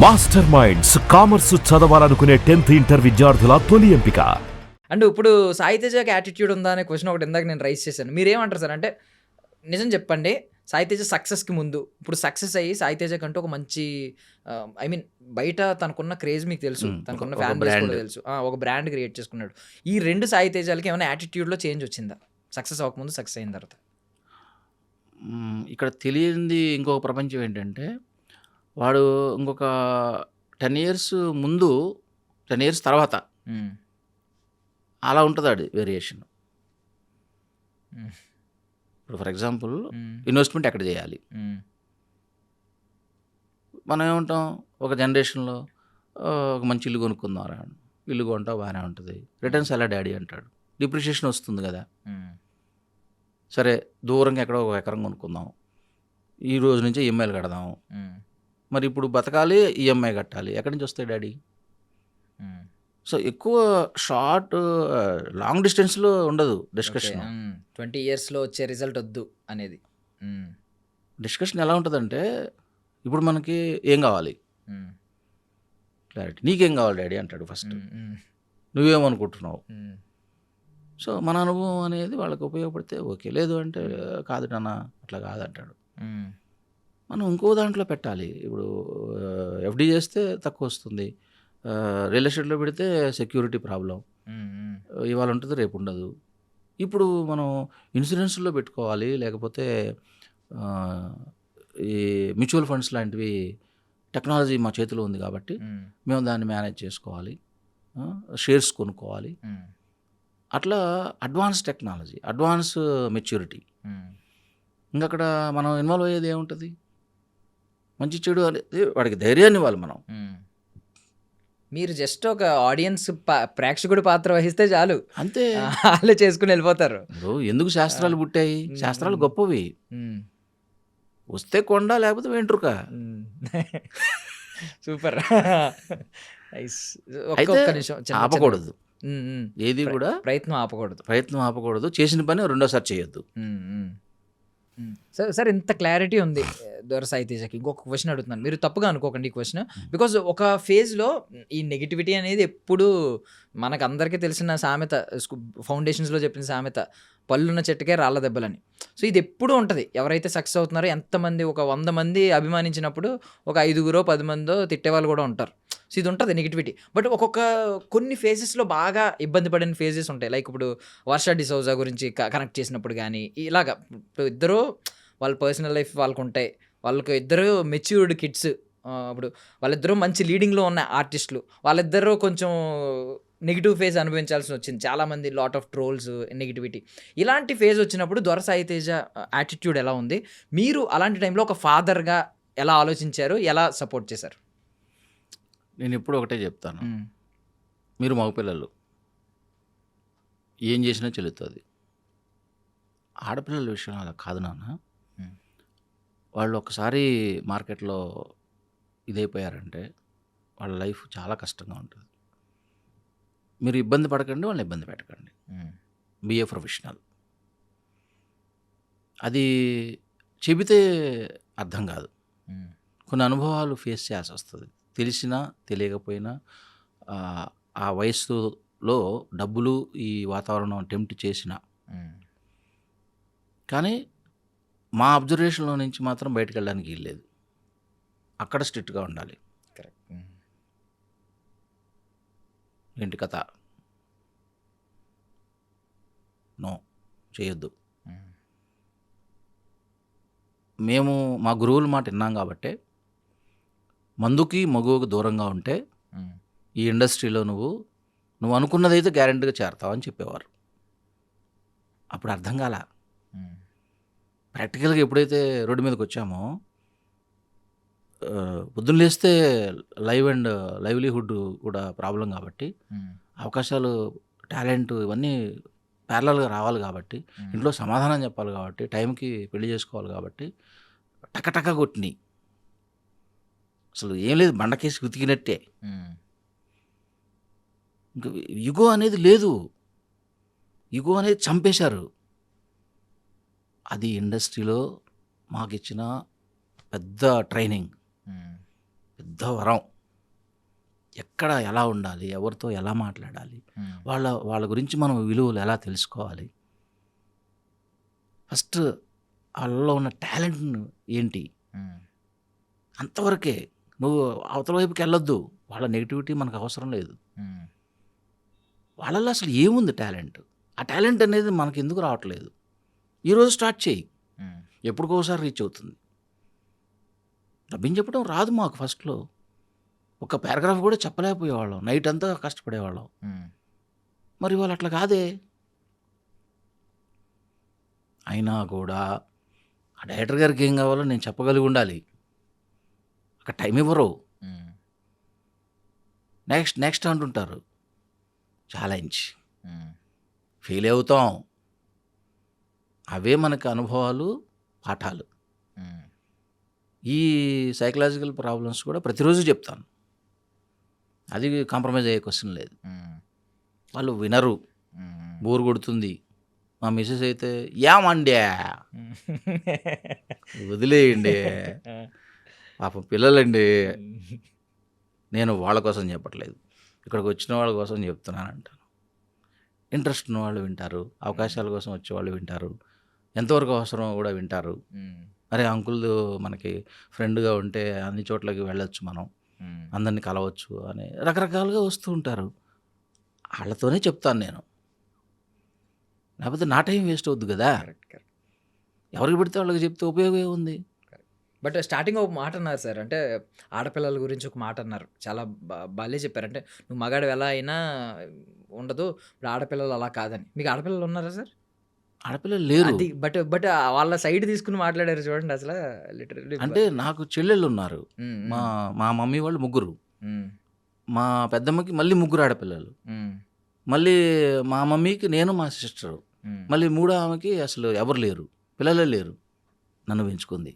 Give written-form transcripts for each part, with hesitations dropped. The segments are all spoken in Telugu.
మాస్టర్ మైండ్స్ కామర్స్ చదవాలనుకునే 10th ఇంటర్ విద్యార్థుల తొలి ఎంపిక. అంటే ఇప్పుడు సాయి తేజకి యాటిట్యూడ్ ఉందా అనే క్వశ్చన్ ఒకటి ఇందాక నేను రైస్ చేశాను. మీరేమంటారు సార్? అంటే నిజం చెప్పండి, సాయి తేజ సక్సెస్కి ముందు ఇప్పుడు సక్సెస్ అయ్యి సాయి తేజ కంటూ ఒక మంచి ఐ మీన్ బయట తనకున్న క్రేజ్ మీకు తెలుసు, తనకున్న ఫ్యాన్ బేస్ కూడా తెలుసు, ఒక బ్రాండ్ క్రియేట్ చేసుకున్నాడు. ఈ రెండు సాయి తేజాలకి ఏమైనా యాటిట్యూడ్లో చేంజ్ వచ్చిందా సక్సెస్ అవ్వకముందు, సక్సెస్ అయిన తర్వాత? ఇక్కడ తెలియంది ఇంకొక ప్రపంచం ఏంటంటే, వాడు ఇంకొక 10 ఇయర్స్ ముందు 10 ఇయర్స్ తర్వాత అలా ఉంటుంది ఆడి వేరియేషన్. ఇప్పుడు ఫర్ ఎగ్జాంపుల్ ఇన్వెస్ట్మెంట్ ఎక్కడ చేయాలి, మనం ఏమంటాం ఒక జనరేషన్లో ఒక మంచి ఇల్లు కొనుక్కుందాం, ఇల్లు కొంటావు బాగానే ఉంటుంది, రిటర్న్స్ ఎలా డాడీ అంటాడు, డిప్రిషియేషన్ వస్తుంది కదా, సరే దూరంగా ఎక్కడో ఒక ఎకరం కొనుక్కుందాం, ఈ రోజు నుంచి ఈఎంఐలు కడదాం, మరి ఇప్పుడు బతకాలి ఈఎంఐ కట్టాలి, ఎక్కడి నుంచి వస్తాయి డాడీ? సో ఎక్కువ షార్ట్ లాంగ్ డిస్టెన్స్లో ఉండదు డిస్కషన్. 20 ఇయర్స్లో వచ్చే రిజల్ట్ వద్దు అనేది డిస్కషన్ ఎలా ఉంటుందంటే, ఇప్పుడు మనకి ఏం కావాలి క్లారిటీ, నీకేం కావాలి డాడీ అంటాడు ఫస్ట్, నువ్వేమనుకుంటున్నావు. సో మన అనుభవం అనేది వాళ్ళకి ఉపయోగపడితే ఓకే, లేదు అంటే కాదు నాన్న అట్లా కాదంటాడు. మనం ఇంకో దాంట్లో పెట్టాలి. ఇప్పుడు ఎఫ్డి చేస్తే తక్కువ వస్తుంది, రియల్ ఎస్టేట్లో పెడితే సెక్యూరిటీ ప్రాబ్లం, ఇవాళ ఉంటుంది రేపు ఉండదు. ఇప్పుడు మనం ఇన్సూరెన్స్లో పెట్టుకోవాలి, లేకపోతే ఈ మ్యూచువల్ ఫండ్స్ లాంటివి టెక్నాలజీ మా చేతిలో ఉంది కాబట్టి మేము దాన్ని మేనేజ్ చేసుకోవాలి, షేర్స్ కొనుక్కోవాలి. అట్లా అడ్వాన్స్ టెక్నాలజీ, అడ్వాన్స్ మెచ్యూరిటీ. ఇంకక్కడ మనం ఇన్వాల్వ్ అయ్యేది ఏముంటుంది, మంచి చెడు అనేది వాడికి ధైర్యాన్ని ఇవ్వాలి మనం. మీరు జస్ట్ ఒక ఆడియన్స్ ప్రేక్షకుడి పాత్ర వహిస్తే చాలు, అంతే, వాళ్ళే చేసుకుని వెళ్ళిపోతారు. ఎందుకు శాస్త్రాలు పుట్టాయి? శాస్త్రాలు గొప్పవి, వస్తే కొండ లేకపోతే వెంట్రుక. సూపర్. అయితే ఆపకూడదు, ఏది కూడా ప్రయత్నం ఆపకూడదు, చేసిన పని రెండోసారి చేయొద్దు. సార్ ఇంత క్లారిటీ ఉంది దొర సాయి తేజకి. ఇంకొక క్వశ్చన్ అడుగుతున్నాను, మీరు తప్పుగా అనుకోకండి ఈ క్వశ్చన్, బికాజ్ ఒక ఫేజ్లో ఈ నెగిటివిటీ అనేది ఎప్పుడు మనకు అందరికీ తెలిసిన సామెత, ఫౌండేషన్స్లో చెప్పిన సామెత, పళ్ళున్న చెట్టుకే రాళ్ళ దెబ్బలని. సో ఇది ఎప్పుడూ ఉంటుంది. ఎవరైతే సక్సెస్ అవుతున్నారో, ఎంతమంది ఒక 100 మంది అభిమానించినప్పుడు ఒక 5 10 మందో తిట్టేవాళ్ళు కూడా ఉంటారు. సో ఇది ఉంటుంది నెగిటివిటీ. బట్ కొన్ని ఫేజెస్లో బాగా ఇబ్బంది పడిన ఫేజెస్ ఉంటాయి. లైక్ ఇప్పుడు వర్ష డిసౌజా గురించి కనెక్ట్ చేసినప్పుడు కానీ, ఇలాగా ఇప్పుడు ఇద్దరు వాళ్ళ పర్సనల్ లైఫ్ వాళ్ళకు ఉంటాయి, వాళ్ళకి ఇద్దరు మెచ్యూర్డ్ కిడ్స్, ఇప్పుడు వాళ్ళిద్దరూ మంచి లీడింగ్లో ఉన్న ఆర్టిస్టులు, వాళ్ళిద్దరూ కొంచెం నెగిటివ్ ఫేజ్ అనుభవించాల్సి వచ్చింది. చాలామంది లాట్ ఆఫ్ ట్రోల్స్, నెగిటివిటీ, ఇలాంటి ఫేజ్ వచ్చినప్పుడు దొర సాయి తేజ యాటిట్యూడ్ ఎలా ఉంది? మీరు అలాంటి టైంలో ఒక ఫాదర్గా ఎలా ఆలోచించారు, ఎలా సపోర్ట్ చేశారు? నేను ఎప్పుడు ఒకటే చెప్తాను, మీరు మగపిల్లలు ఏం చేసినా చెల్లుతుంది. ఆడపిల్లల విషయం అలా కాదు నాన్న. వాళ్ళు ఒకసారి మార్కెట్లో ఇదైపోయారంటే వాళ్ళ లైఫ్ చాలా కష్టంగా ఉంటుంది. మీరు ఇబ్బంది పడకండి, వాళ్ళని ఇబ్బంది పెట్టకండి, బీ ఏ ప్రొఫెషనల్. అది చెబితే అర్థం కాదు, కొన్ని అనుభవాలు ఫేస్ చేయాల్సి వస్తుంది. తెలిసినా తెలియకపోయినా ఆ వయస్సులో డబ్బులు, ఈ వాతావరణం టెంప్ట్ చేసిన, కానీ మా అబ్జర్వేషన్లో నుంచి మాత్రం బయటకు వెళ్ళడానికి వీల్లేదు, అక్కడ స్ట్రిక్ట్గా ఉండాలి. ఏంటి కథ, నో చేయొద్దు. మేము మా గురువుల మాట విన్నాం కాబట్టే, మందుకి మగువకు దూరంగా ఉంటే ఈ ఇండస్ట్రీలో నువ్వు అనుకున్నదైతే గ్యారెంటీగా చేరతావని చెప్పేవారు. అప్పుడు అర్థం కాల. ప్రాక్టికల్గా ఎప్పుడైతే రోడ్డు మీదకి వచ్చామో, పొద్దున్న లేస్తే లైవ్ అండ్ లైవ్లీహుడ్ కూడా ప్రాబ్లం కాబట్టి, అవకాశాలు, టాలెంట్ ఇవన్నీ ప్యారలల్గా రావాలి కాబట్టి, ఇంట్లో సమాధానం చెప్పాలి కాబట్టి, టైంకి పెళ్లి చేసుకోవాలి కాబట్టి టకటక కొట్టినాయి. అసలు ఏం లేదు, బండకేసి ఉతికినట్టే. ఇంకా యుగో అనేది లేదు, యుగో అనేది చంపేశారు. అది ఇండస్ట్రీలో మాకు ఇచ్చిన పెద్ద ట్రైనింగ్, పెద్ద వరం. ఎక్కడ ఎలా ఉండాలి, ఎవరితో ఎలా మాట్లాడాలి, వాళ్ళ గురించి మనం విలువలు ఎలా తెలుసుకోవాలి, ఫస్ట్ వాళ్ళలో ఉన్న టాలెంట్ ఏంటి, అంతవరకే. నువ్వు అవతల వైపుకి వెళ్ళొద్దు. వాళ్ళ నెగిటివిటీ మనకు అవసరం లేదు. వాళ్ళలో అసలు ఏముంది టాలెంట్, ఆ టాలెంట్ అనేది మనకి ఎందుకు రావట్లేదు, ఈరోజు స్టార్ట్ చేయి, ఎప్పటికోసారి రీచ్ అవుతుంది. డబ్బింగ్ చెప్పడం రాదు మాకు ఫస్ట్లో, ఒక పారాగ్రాఫ్ కూడా చెప్పలేకపోయేవాళ్ళం, నైట్ అంతా కష్టపడేవాళ్ళం. మరి వాళ్ళు అట్లా కాదే. అయినా కూడా ఆ డైరెక్టర్ గారికి ఏం కావాలో నేను చెప్పగలిగి ఉండాలి. అక్కడ టైం ఇవ్వరు. నెక్స్ట్ అంటుంటారు. ఛాలెంజ్, ఫెయిల్ అవుతాం. అవే మనకు అనుభవాలు, పాఠాలు. ఈ సైకలాజికల్ ప్రాబ్లమ్స్ కూడా ప్రతిరోజు చెప్తాను. అది కాంప్రమైజ్ అయ్యే క్వశ్చన్ లేదు. వాళ్ళు వినరు, బోర్ కొడుతుంది. మా మిస్సెస్ అయితే ఏమండే వదిలేయండి, పాపం పిల్లలండి. నేను వాళ్ళ కోసం చెప్పట్లేదు, ఇక్కడికి వచ్చిన వాళ్ళ కోసం చెప్తున్నాను అంటాను. ఇంట్రెస్ట్ ఉన్న వాళ్ళు వింటారు, అవకాశాల కోసం వచ్చేవాళ్ళు వింటారు, ఎంతవరకు అవసరమో కూడా వింటారు. అరే అంకుల్ మనకి ఫ్రెండ్గా ఉంటే అన్ని చోట్లకి వెళ్ళొచ్చు, మనం అందరినీ కలవచ్చు అని రకరకాలుగా వస్తూ ఉంటారు. వాళ్ళతోనే చెప్తాను నేను, లేకపోతే నా టైం వేస్ట్ అవుద్ది కదా. ఎవరికి పెడితే వాళ్ళకి చెప్తే ఉపయోగం ఏముంది. బట్ స్టార్టింగ్ ఒక మాట అన్నారు సార్, అంటే ఆడపిల్లల గురించి ఒక మాట అన్నారు, చాలా భలే చెప్పారు. అంటే నువ్వు మగాడు ఎలా అయినా ఉండదు, ఇప్పుడు ఆడపిల్లలు అలా కాదని. మీకు ఆడపిల్లలు ఉన్నారా సార్? ఆడపిల్లలు లేరు. అది బట్ బట్ వాళ్ళ సైడ్ తీసుకుని మాట్లాడారు చూడండి అసలు, లిటరల్లీ. అంటే నాకు చెల్లెళ్ళు ఉన్నారు. మా మమ్మీ వాళ్ళు ముగ్గురు, మా పెద్దమ్మకి మళ్ళీ ముగ్గురు ఆడపిల్లలు, మళ్ళీ మా మమ్మీకి నేను మా సిస్టరు, మళ్ళీ మూడో ఆమెకి అసలు ఎవరు లేరు, పిల్లలే లేరు. నన్ను పెంచుకుంది.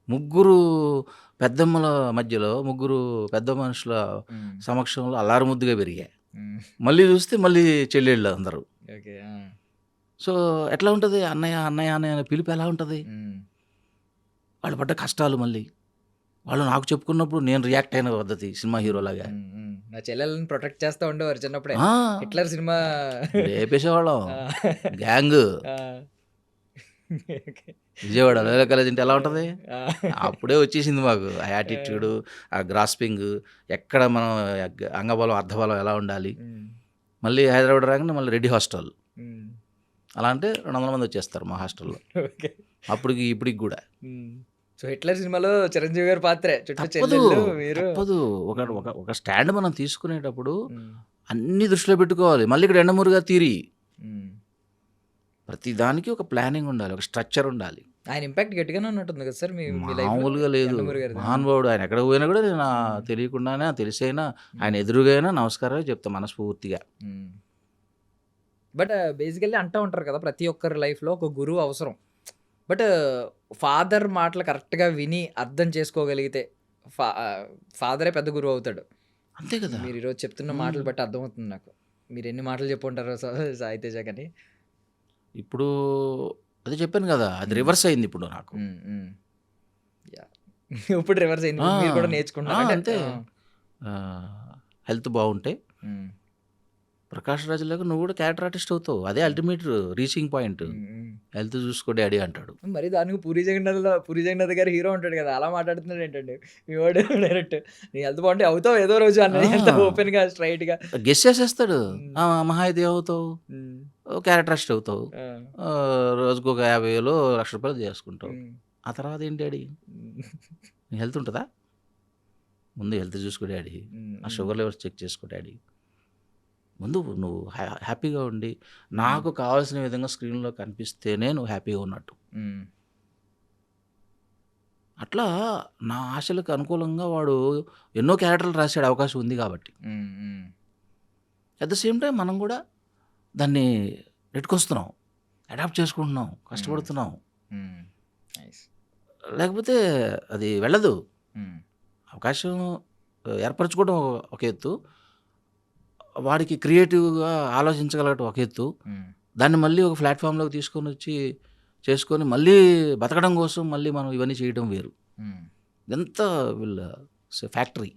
ముగ్గురు పెద్దమ్మల మధ్యలో, ముగ్గురు పెద్ద మనుషుల సమక్షంలో అల్లారు ముద్దుగా పెరిగా. మళ్ళీ చూస్తే మళ్ళీ చెల్లెళ్ళు అందరూ. సో ఎట్లా ఉంటుంది, అన్నయ్య అన్నయ్య అనే పిలుపు ఎలా ఉంటుంది. వాళ్ళు పడ్డ కష్టాలు మళ్ళీ వాళ్ళు నాకు చెప్పుకున్నప్పుడు నేను రియాక్ట్ అయిన పద్ధతి సినిమా హీరోలాగా. నా చెల్లెలను ప్రొటెక్ట్ చేస్తూ ఉండేవారు చిన్నప్పుడే. హిట్లర్ సినిమా లేపేసేవాళ్ళం గ్యాంగ్. విజయవాడ అలవేల కాలేజ్ అంటే ఎలా ఉంటుంది, అప్పుడే వచ్చేసింది మాకు ఆ యాటిట్యూడ్, ఆ గ్రాస్పింగ్, ఎక్కడ మనం అంగబలం అర్ధబలం ఎలా ఉండాలి. మళ్ళీ హైదరాబాద్ రాగానే మళ్ళీ రెడ్డి హాస్టల్, అలా అంటే 200 మంది వచ్చేస్తారు మా హాస్టల్లో అప్పటికి ఇప్పటికి కూడా. సో హిట్లర్ సినిమాలో చిరంజీవి గారి పాత్రే, తప్పదు. ఒక స్టాండ్ మనం తీసుకునేటప్పుడు అన్ని దృష్టిలో పెట్టుకోవాలి. మళ్ళీ ఇక్కడ ఎండమూరుగా తీరి ప్రతి దానికి ఒక ప్లానింగ్ ఉండాలి, ఒక స్ట్రక్చర్ ఉండాలి. ఆయన ఇంపాక్ట్ గట్టిగానే ఉన్నట్టుంది కదా సార్ మీ మామూలుగా లేదు. మహానుభావుడు. ఆయన ఎక్కడ పోయినా కూడా నేను తెలియకుండానే తెలిసైనా ఆయన ఎదురుగైనా నమస్కారం చెప్తాను మనస్ఫూర్తిగా. బట్ బేసికల్లీ అంటూ ఉంటారు కదా, ప్రతి ఒక్కరి లైఫ్లో ఒక గురువు అవసరం. బట్ ఫాదర్ మాటలు కరెక్ట్గా విని అర్థం చేసుకోగలిగితే ఫాదరే పెద్ద గురువు అవుతాడు. అంతే కదా. మీరు ఈరోజు చెప్తున్న మాటలు బట్టి అర్థమవుతుంది నాకు, మీరు ఎన్ని మాటలు చెప్పుంటారో సాయి తేజ కానీ. ఇప్పుడు అదే చెప్పాను కదా, అది రివర్స్ అయింది ఇప్పుడు నాకు. ఇప్పుడు రివర్స్ అయింది, మీరు కూడా నేర్చుకుంటారు. అంతే. హెల్త్ బాగుంటే ప్రకాష్ రాజులాగా నువ్వు కూడా క్యారెక్టర్ ఆర్టిస్ట్ అవుతావు. అదే అల్టిమేట్ రీచింగ్ పాయింట్. హెల్త్ చూసుకో డాడీ అంటాడు. మరి దానికి పూరి జగన్నాథ్ గారు హీరో ఉంటాడు కదా, అలా మాట్లాడుతున్నాడు ఏంటండి మీ వాడు డైరెక్ట్. నీ హెల్త్ బాగుంటే అవుతావు ఏదో రోజు అన్నది, ఓపెన్ గా స్ట్రైట్ గా గెస్ చేసేస్తాడు. మహాయిది అవుతావు, క్యారెక్టర్ ఆర్టిస్ట్ అవుతావు, రోజుకు ఒక 50,000 1,00,000 చేసుకుంటావు. ఆ తర్వాత ఏంటి డాడీ, నీ హెల్త్ ఉంటుందా, ముందు హెల్త్ చూసుకో డాడీ, ఆ షుగర్ లెవెల్స్ చెక్ చేసుకో డాడీ, ముందు నువ్వు హ్యాపీగా ఉండి నాకు కావాల్సిన విధంగా స్క్రీన్లో కనిపిస్తేనే నువ్వు హ్యాపీగా ఉన్నట్టు. అట్లా నా ఆశలకు అనుకూలంగా వాడు ఎన్నో క్యారెక్టర్లు రాసాడు, అవకాశం ఉంది కాబట్టి. అట్ ద సేమ్ టైం మనం కూడా దాన్ని నెట్టుకొస్తున్నాం, అడాప్ట్ చేసుకుంటున్నాం, కష్టపడుతున్నాం. లేకపోతే అది వెళ్ళదు. అవకాశం ఏర్పరచుకోవడం ఒక ఎత్తు, వాడికి క్రియేటివ్గా ఆలోచించగలగటం ఒక ఎత్తు, దాన్ని మళ్ళీ ఒక ప్లాట్ఫామ్లోకి తీసుకొని వచ్చి చేసుకొని మళ్ళీ బతకడం కోసం మళ్ళీ మనం ఇవన్నీ చేయడం వేరు. ఎంత వీళ్ళ ఫ్యాక్టరీ.